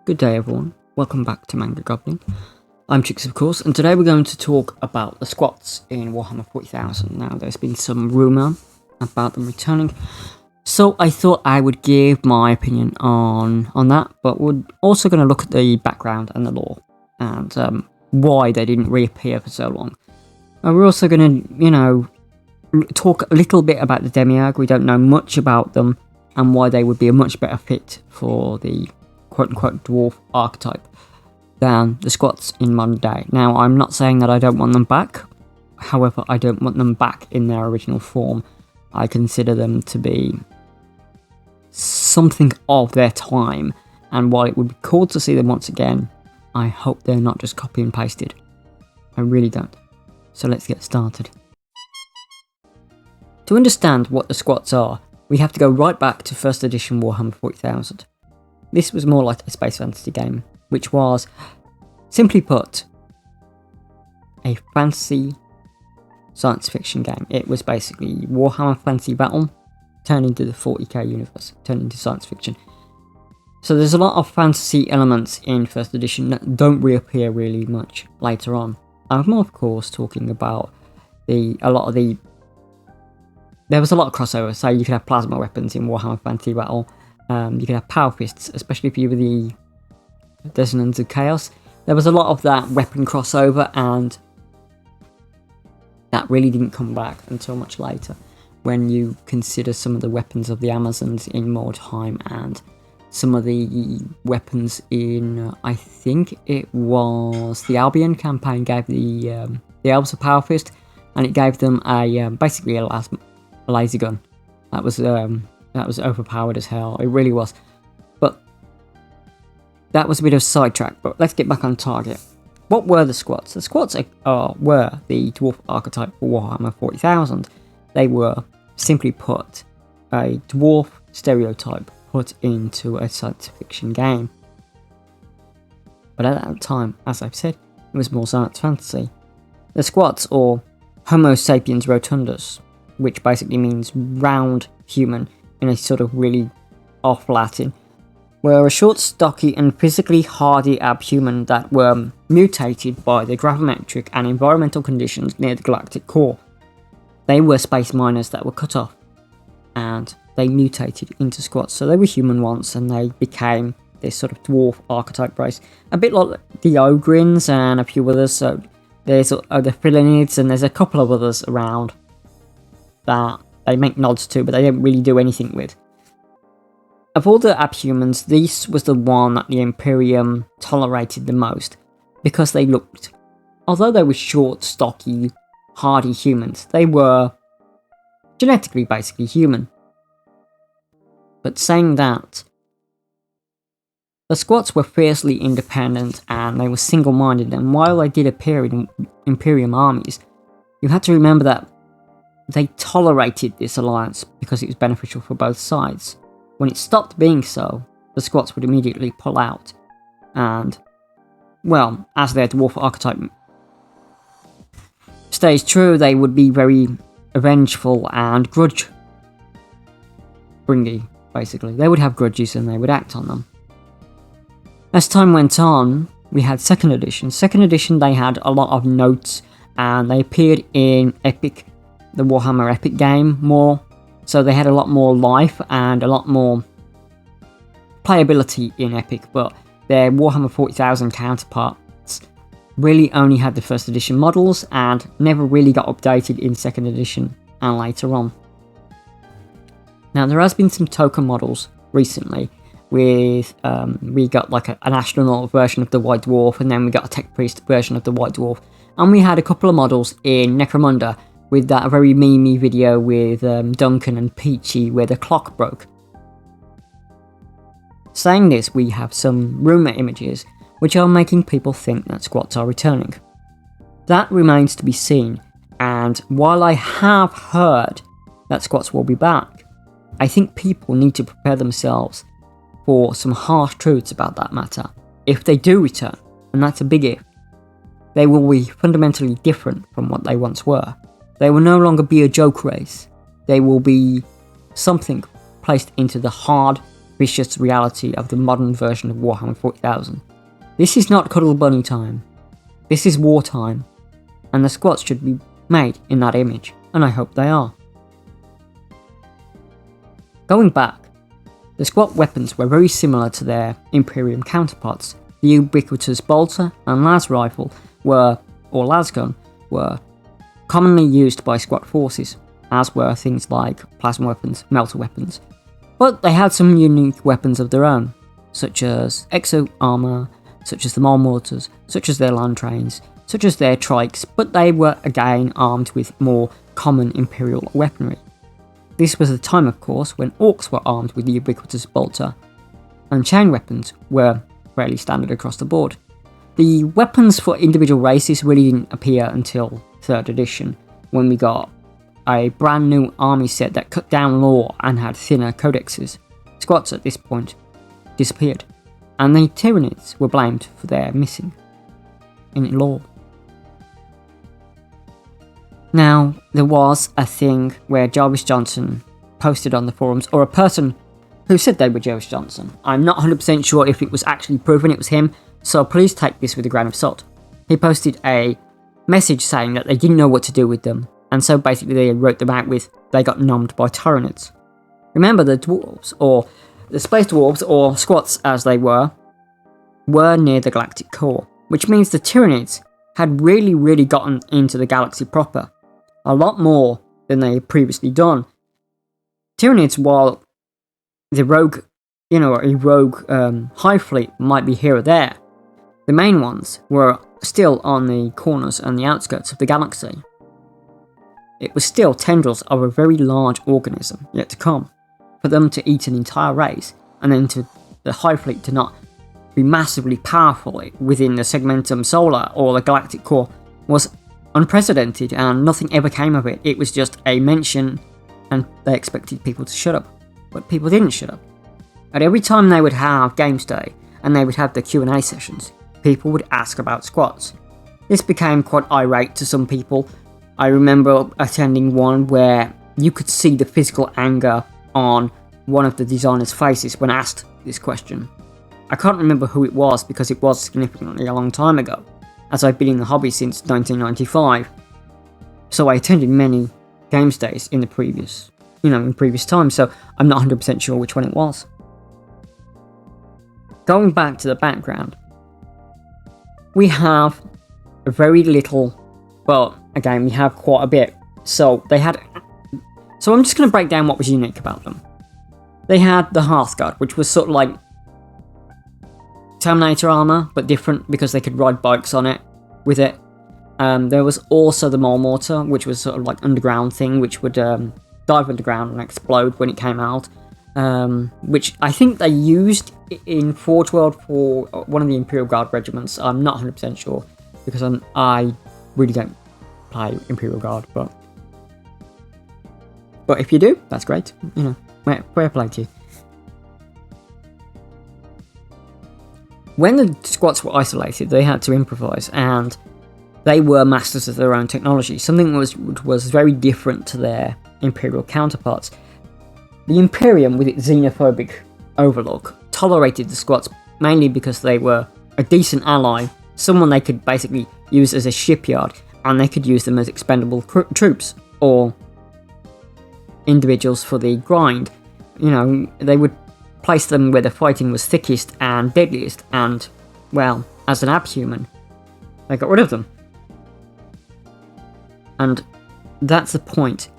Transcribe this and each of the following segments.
Good day everyone, welcome back to Manga Goblin. I'm Trix of course, and today we're going to talk about the squats in Warhammer 40,000. Now there's been some rumour about them returning, so I thought I would give my opinion on that, but we're also going to look at the background and the lore, and why they didn't reappear for so long. And we're also going to, talk a little bit about the Demiurge. We don't know much about them, and why they would be a much better fit for the quote-unquote dwarf archetype than the squats in modern day. Now, I'm not saying that I don't want them back, however, I don't want them back in their original form. I consider them to be something of their time, and while it would be cool to see them once again, I hope they're not just copy and pasted. I really don't. So let's get started. To understand what the squats are, we have to go right back to 1st edition Warhammer 40,000. This was more like a space fantasy game, which was, simply put, a fantasy science fiction game. It was basically Warhammer Fantasy Battle turned into the 40k universe, turned into science fiction. So there's a lot of fantasy elements in 1st edition that don't reappear really much later on. I'm more, of course, talking about there was a lot of crossover, so you could have plasma weapons in Warhammer Fantasy Battle. You could have power fists, especially if you were the Descendants of Chaos. There was a lot of that weapon crossover, and that really didn't come back until much later, when you consider some of the weapons of the Amazons in Mordheim, and some of the weapons in, I think it was the Albion campaign, gave the elves a power fist, and it gave them basically a laser gun. That was overpowered as hell. It really was. But that was a bit of a sidetrack. But let's get back on target. What were the squats? The squats were the dwarf archetype for Warhammer 40,000. They were, simply put, a dwarf stereotype put into a science fiction game. But at that time, as I've said, it was more science fantasy. The squats, or Homo sapiens rotundus, which basically means round human in a sort of really off Latin, were a short, stocky and physically hardy abhuman that were mutated by the gravimetric and environmental conditions near the galactic core. They were space miners that were cut off, and they mutated into squats. So they were human once, and they became this sort of dwarf archetype race, a bit like the Ogrins and a few others. So there's the Philinids, and there's a couple of others around that they make nods to, but they don't really do anything with. Of all the abhumans, this was the one that the Imperium tolerated the most, because they looked, although they were short, stocky, hardy humans, they were genetically basically human. But saying that, the squats were fiercely independent, and they were single-minded, and while they did appear in Imperium armies, you had to remember that they tolerated this alliance because it was beneficial for both sides. When it stopped being so, the squats would immediately pull out, and, well, as their dwarf archetype stays true, they would be very vengeful and grudge-bringy, basically. They would have grudges and they would act on them. As time went on, we had 2nd edition. 2nd edition, they had a lot of notes, and they appeared in the Warhammer Epic game more, so they had a lot more life and a lot more playability in Epic, but their Warhammer 40,000 counterparts really only had the 1st edition models and never really got updated in 2nd edition and later on. Now there has been some token models recently with, we got like an astronaut version of the White Dwarf, and then we got a tech priest version of the White Dwarf, and we had a couple of models in Necromunda, with that very memey video with Duncan and Peachy where the clock broke. Saying this, we have some rumour images which are making people think that squats are returning. That remains to be seen, and while I have heard that squats will be back, I think people need to prepare themselves for some harsh truths about that matter. If they do return, and that's a big if, they will be fundamentally different from what they once were. They will no longer be a joke race. They will be something placed into the hard vicious reality of the modern version of Warhammer 40,000. This is not cuddle bunny time. This is wartime, and the squats should be made in that image, and I hope they are. Going back, the squat weapons were very similar to their Imperium counterparts. The ubiquitous bolter and las rifle or lasgun were commonly used by squat forces, as were things like plasma weapons, melter weapons, but they had some unique weapons of their own, such as exo armour, such as the mole mortars, such as their land trains, such as their trikes, but they were again armed with more common Imperial weaponry. This was the time, of course, when orcs were armed with the ubiquitous bolter, and chain weapons were fairly standard across the board. The weapons for individual races really didn't appear until 3rd edition, when we got a brand new army set that cut down lore and had thinner codexes. Squats at this point disappeared, and the Tyranids were blamed for their missing in lore. Now, there was a thing where Jarvis Johnson posted on the forums, or a person who said they were Jarvis Johnson. I'm not 100% sure if it was actually proven it was him, so please take this with a grain of salt. He posted a message saying that they didn't know what to do with them, and so basically they wrote them out with, they got numbed by Tyranids. Remember, the dwarves, or the space dwarves, or squats as they were near the galactic core, which means the Tyranids had really gotten into the galaxy proper. A lot more than they had previously done. Tyranids, while the rogue, a rogue hive fleet might be here or there, the main ones were still on the corners and the outskirts of the galaxy. It was still tendrils of a very large organism yet to come. For them to eat an entire race, and then to the hive fleet to not be massively powerful within the segmentum solar or the galactic core was unprecedented, and nothing ever came of it. It was just a mention, and they expected people to shut up, but people didn't shut up. At every time they would have games day and they would have the Q&A sessions, people would ask about squats. This became quite irate to some people. I remember attending one where you could see the physical anger on one of the designers' faces when asked this question. I can't remember who it was because it was significantly a long time ago, as I've been in the hobby since 1995. So I attended many games days in the previous times, so I'm not 100% sure which one it was. Going back to the background, we have very little, but again, we have quite a bit. So I'm just going to break down what was unique about them. They had the Hearthguard, which was sort of like Terminator armor, but different because they could ride bikes on it with it. There was also the Mole Mortar, which was sort of like underground thing, which would dive underground and explode when it came out. Which I think they used in Forge World for one of the Imperial Guard regiments. I'm not 100% sure because I really don't play Imperial Guard, but if you do, that's great. Fair play to you. When the squats were isolated, they had to improvise, and they were masters of their own technology, something which was very different to their Imperial counterparts. The Imperium, with its xenophobic overlook, tolerated the squats mainly because they were a decent ally, someone they could basically use as a shipyard, and they could use them as expendable troops, or individuals for the grind. They would place them where the fighting was thickest and deadliest, and, well, as an abhuman, they got rid of them. And that's the point.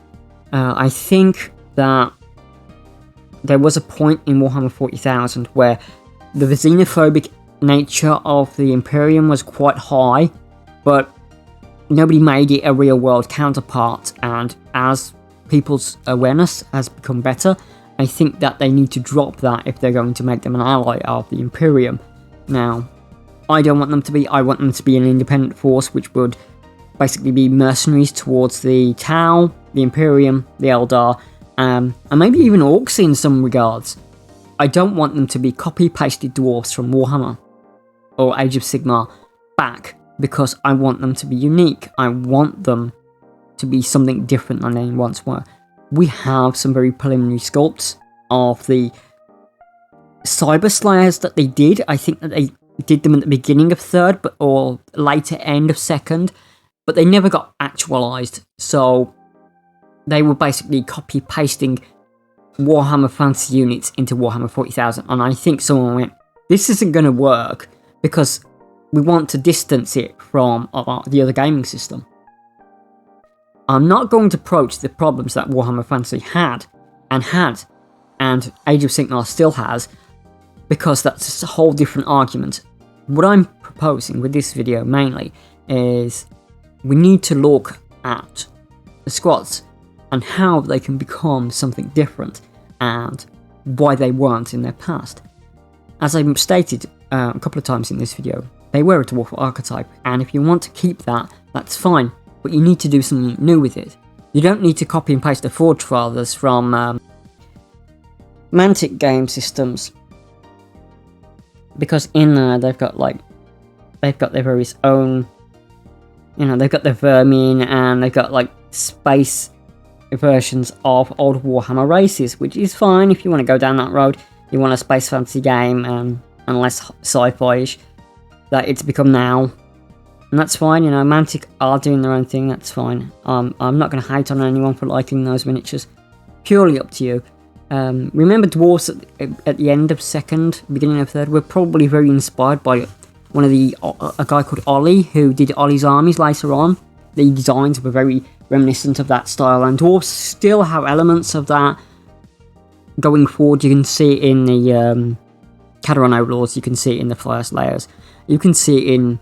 I think that there was a point in Warhammer 40,000 where the xenophobic nature of the Imperium was quite high, but nobody made it a real world counterpart, and as people's awareness has become better, I think that they need to drop that if they're going to make them an ally of the Imperium. Now, I don't want them to be. I want them to be an independent force which would basically be mercenaries towards the Tau, the Imperium, the Eldar, and maybe even Orcs in some regards. I don't want them to be copy-pasted dwarves from Warhammer or Age of Sigmar back, because I want them to be unique. I want them to be something different than they once were. We have some very preliminary sculpts of the Cyber Slayers that they did, I think that they did them at the beginning of 3rd, or later end of 2nd, but they never got actualized. So they were basically copy pasting Warhammer Fantasy units into Warhammer 40,000, and I think someone went, this isn't going to work because we want to distance it from the other gaming system. I'm not going to approach the problems that Warhammer Fantasy had, and Age of Sigmar still has, because that's a whole different argument. What I'm proposing with this video mainly is we need to look at the squads and how they can become something different and why they weren't in their past. As I stated a couple of times in this video, they were a dwarf archetype, and if you want to keep that, that's fine, but you need to do something new with it. You don't need to copy and paste the Forge Fathers from Mantic game systems, because in there they've got their various own, they've got their vermin, and they've got like space versions of old Warhammer races, which is fine if you want to go down that road. You want a space fantasy game and less sci-fi-ish that it's become now, and that's fine. Mantic are doing their own thing, that's fine. I'm not going to hate on anyone for liking those miniatures, purely up to you. Remember, dwarves at the end of 2nd, beginning of 3rd, were probably very inspired by a guy called Ollie, who did Ollie's armies later on. The designs were very reminiscent of that style, and dwarves still have elements of that going forward. You can see it in the Cateron Overlords, you can see it in the Flyer Slayers, you can see it in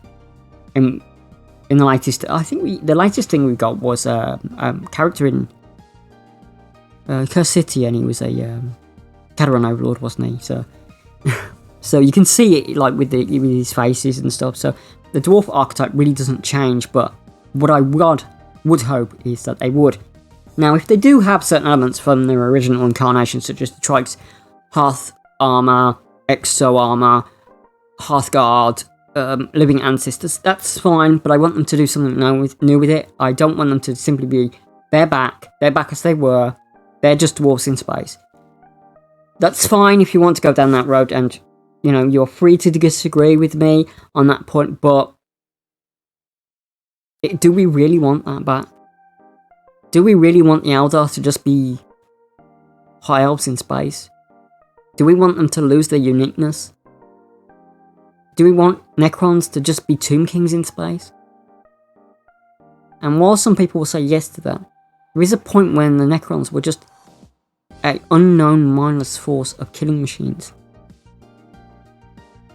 the latest. I think the latest thing we got was a character in Curse City, and he was a Cateron Overlord, wasn't he? So, so you can see it like with his faces and stuff. So the dwarf archetype really doesn't change, but what I would hope is that they would. Now, if they do have certain elements from their original incarnation, such as the Trix Hearth Armor, Exo Armor, Hearthguard, Living Ancestors, that's fine, but I want them to do something new with it. I don't want them to simply be, they're back as they were, they're just dwarves in space. That's fine if you want to go down that road, and you're free to disagree with me on that point, but do we really want that back? Do we really want the Eldar to just be high elves in space? Do we want them to lose their uniqueness? Do we want Necrons to just be Tomb Kings in space? And while some people will say yes to that, there is a point when the Necrons were just an unknown mindless force of killing machines.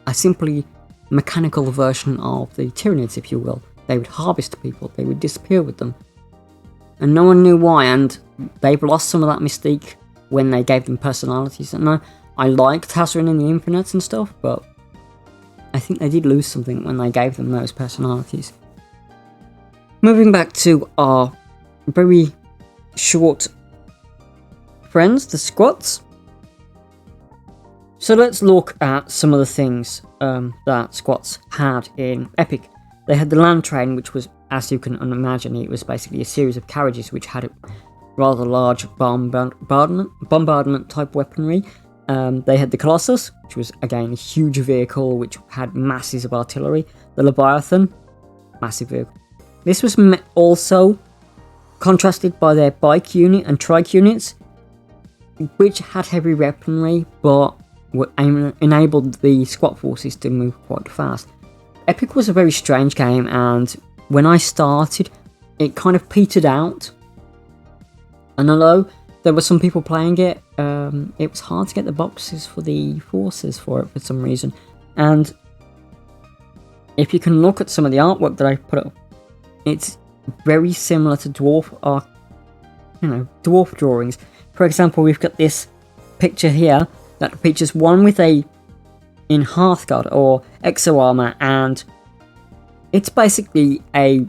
A simply mechanical version of the Tyranids, if you will. They would harvest people, they would disappear with them. And no one knew why, and they've lost some of that mystique when they gave them personalities. And I liked Tassarin in the Infinites and stuff, but I think they did lose something when they gave them those personalities. Moving back to our very short friends, the squats. So let's look at some of the things that squats had in Epic. They had the land train, which was, as you can imagine, it was basically a series of carriages which had a rather large bombardment type weaponry. They had the Colossus, which was again a huge vehicle which had masses of artillery. The Leviathan, massive vehicle. This was also contrasted by their bike unit and trike units, which had heavy weaponry but enabled the squat forces to move quite fast. Epic was a very strange game, and when I started, it kind of petered out. And although there were some people playing it, it was hard to get the boxes for the forces for it for some reason. And if you can look at some of the artwork that I put up, it's very similar to dwarf drawings. For example, we've got this picture here that features one with in Hearthguard or Exo Armor, and it's basically a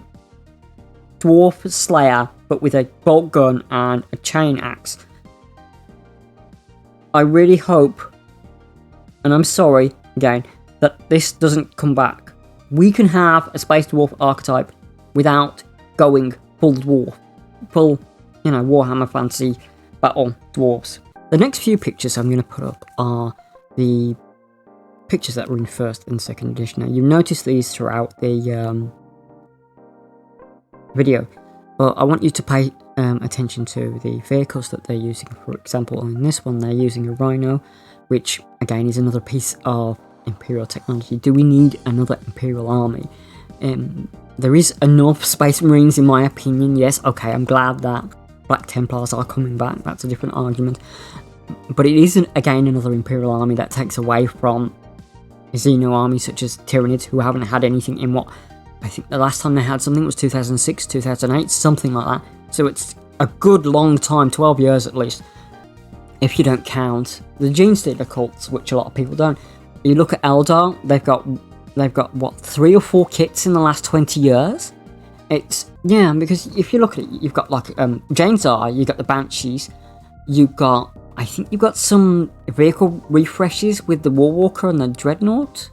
dwarf slayer but with a bolt gun and a chain axe. I really hope, and I'm sorry again, that this doesn't come back. We can have a space dwarf archetype without going full dwarf, full Warhammer Fantasy Battle dwarves. The next few pictures I'm going to put up are the pictures that were in 1st and 2nd edition. Now, you notice these throughout the video, but I want you to pay attention to the vehicles that they're using. For example, in this one, they're using a Rhino, which again is another piece of Imperial technology. Do we need another Imperial Army? There is enough Space Marines, in my opinion. Yes, okay, I'm glad that Black Templars are coming back. That's a different argument. But it isn't, again, another Imperial Army that takes away from Xeno armies such as Tyranids, who haven't had anything in what, I think the last time they had something was 2006, 2008, something like that. So it's a good long time, 12 years at least, if you don't count the Gene Stealer cults, which a lot of people don't. You look at Eldar, they've got what, 3 or 4 kits in the last 20 years? It's, yeah, because if you look at it, you've got like Jane'Zar, you've got the Banshees, I think you've got some vehicle refreshes with the Warwalker and the Dreadnought,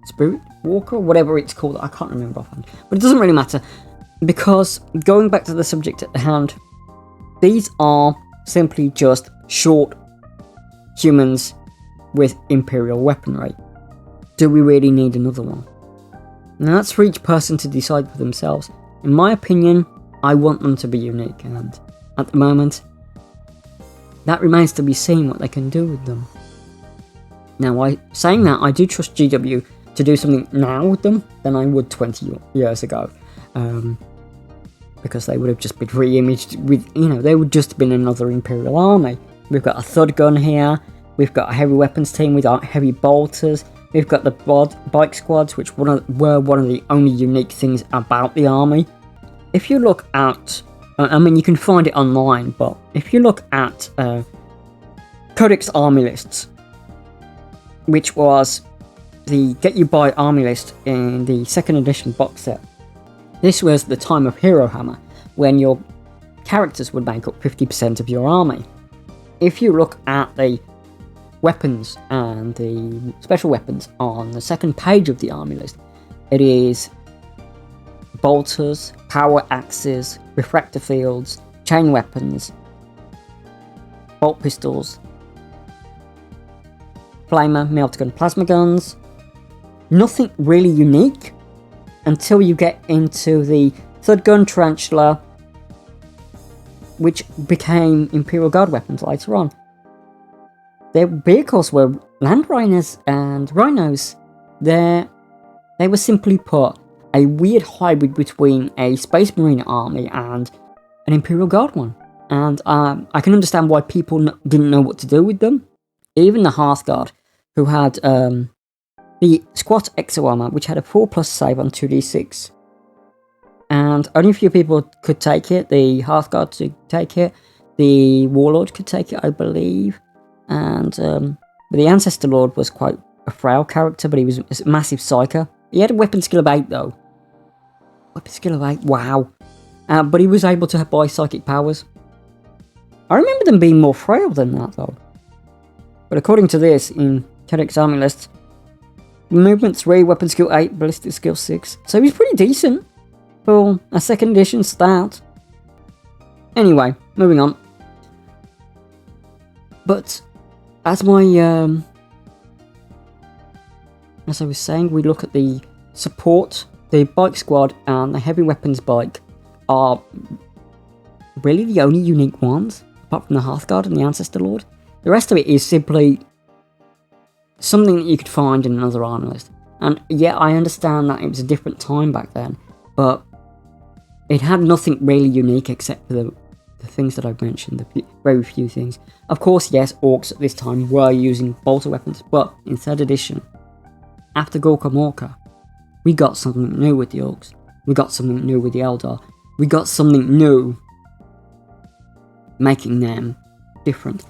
Spirit Walker, whatever it's called, I can't remember offhand, but it doesn't really matter, because going back to the subject at hand, these are simply just short humans with Imperial weaponry. Do we really need another one? Now that's for each person to decide for themselves. In my opinion, I want them to be unique, and at the moment, that remains to be seen what they can do with them. Now, saying that, I do trust GW to do something now with them than I would 20 years ago. Because they would have just been re-imaged with, they would just have been another Imperial Army. We've got a Thud gun here, we've got a heavy weapons team with our heavy bolters, we've got the bike squads, which were one of the only unique things about the army. If you look at, you can find it online, but if you look at Codex Army lists, which was the Get You By Army list in the 2nd edition box set, this was the time of Hero Hammer, when your characters would make up 50% of your army. If you look at the weapons and the special weapons on the 2nd page of the army list, it is bolters, power axes, refractor fields, chain weapons, bolt pistols, flamer, melter gun, plasma guns. Nothing really unique until you get into the Thud gun, Tarantula, which became Imperial Guard weapons later on. Their vehicles were Land Rhinos and Rhinos. They were simply put a weird hybrid between a Space Marine army and an Imperial Guard one. And I can understand why people didn't know what to do with them. Even the Hearthguard, who had the Squat Exo Armor, which had a 4+ save on 2d6. And only a few people could take it. The Hearthguard could take it. The Warlord could take it, I believe. And the Ancestor Lord was quite a frail character, but he was a massive psyker. He had a weapon skill of 8 though. Weapon skill of 8, wow. But he was able to buy psychic powers. I remember them being more frail than that though. But according to this, in Codex Army lists, movement 3, weapon skill 8, ballistic skill 6. So he's pretty decent for a 2nd edition start. Anyway, moving on. But as I was saying, we look at the support, the bike squad and the heavy weapons bike are really the only unique ones, apart from the Hearthguard and the Ancestor Lord. The rest of it is simply something that you could find in another army list. And yeah, I understand that it was a different time back then, but it had nothing really unique except for the things that I've mentioned, the very few things. Of course, yes, orcs at this time were using bolter weapons, but in 3rd edition, after Gorka Morka, we got something new with the orcs. We got something new with the Eldar. We got something new making them different.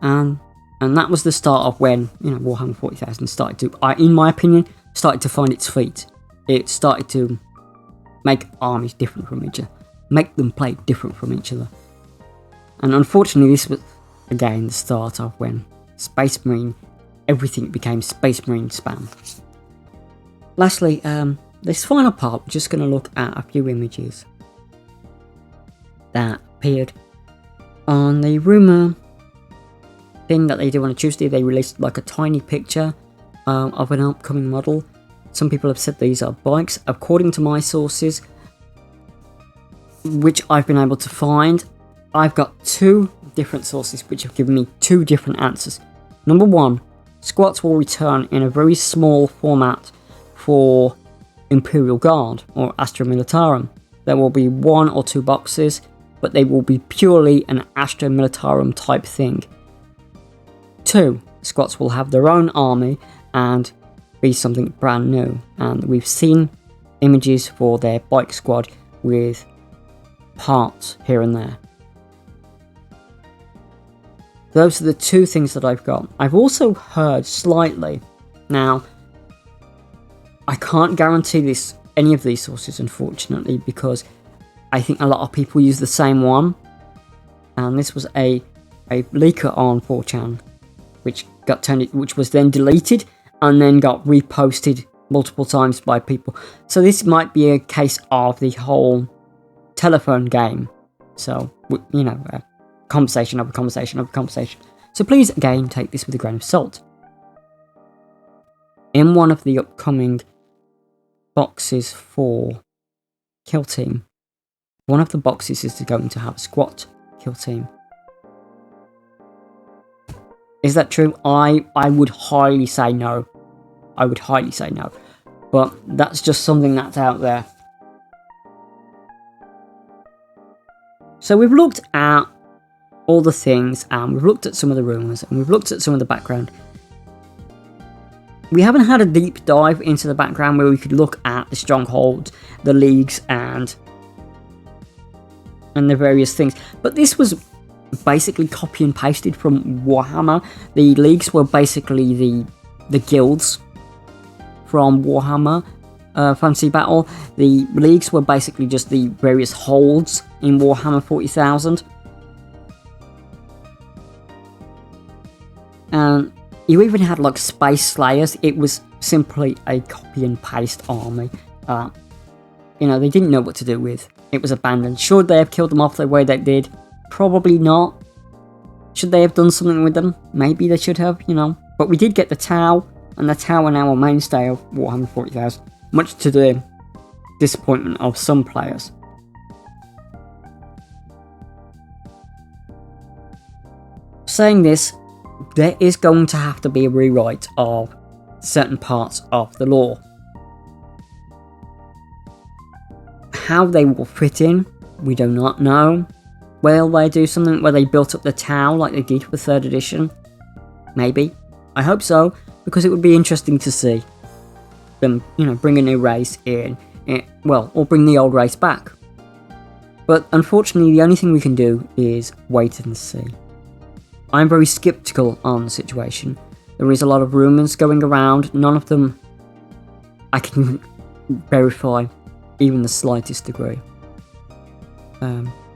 And that was the start of when, Warhammer 40,000 started to, in my opinion, started to find its feet. It started to make armies different from each other, make them play different from each other. And unfortunately, this was, again, the start of when Space Marine, everything became Space Marine spam. Lastly, this final part, we're just going to look at a few images that appeared on the rumour thing that they do on a Tuesday. They released like a tiny picture of an upcoming model. Some people have said these are bikes. According to my sources, which I've been able to find, I've got 2 different sources which have given me 2 different answers. Number 1, Squats will return in a very small format for Imperial Guard or Astra Militarum. There will be 1 or 2 boxes, but they will be purely an Astra Militarum type thing. 2, Squats will have their own army and be something brand new, and we've seen images for their bike squad with parts here and there. Those are the 2 things that I've got. I've also heard slightly, now I can't guarantee any of these sources unfortunately, because I think a lot of people use the same one, and this was a leaker on 4chan which was then deleted and then got reposted multiple times by people. So this might be a case of the whole telephone game. So, you know, a conversation of a conversation of a conversation. So please, again, take this with a grain of salt. In one of the upcoming boxes for Kill Team, one of the boxes is going to have a squat Kill Team. Is that true? I would highly say no. I would highly say no. But that's just something that's out there. So we've looked at all the things, and we've looked at some of the rumours, and we've looked at some of the background. We haven't had a deep dive into the background where we could look at the strongholds, the leagues, and the various things. But this was basically copy and pasted from Warhammer. The leagues were basically the guilds from Warhammer Fantasy Battle. The leagues were basically just the various holds in Warhammer 40,000. And you even had like Space Slayers. It was simply a copy and paste army. You know, they didn't know what to do with. It was abandoned. Should they have killed them off the way they did? Probably not. Should they have done something with them? Maybe they should have, you know. But we did get the Tau, and the Tau are now a mainstay of Warhammer 40,000. Much to the disappointment of some players. Saying this, there is going to have to be a rewrite of certain parts of the lore. How they will fit in, we do not know. Will they do something where they built up the Tau like they did for 3rd edition? Maybe. I hope so, because it would be interesting to see them, you know, bring a new race in, well, or bring the old race back. But unfortunately, the only thing we can do is wait and see. I'm very skeptical on the situation. There is a lot of rumours going around, none of them I can verify, even the slightest degree.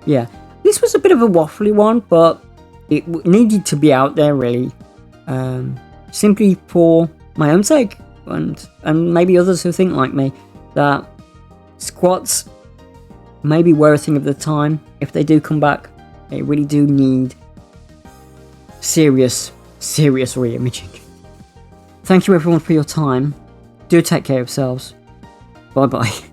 Yeah, this was a bit of a waffly one, but it needed to be out there really, simply for my own sake, and maybe others who think like me, that squats maybe were a thing of the time. If they do come back, they really do need serious re-imaging. Thank you everyone for your time. Do take care of yourselves. Bye bye.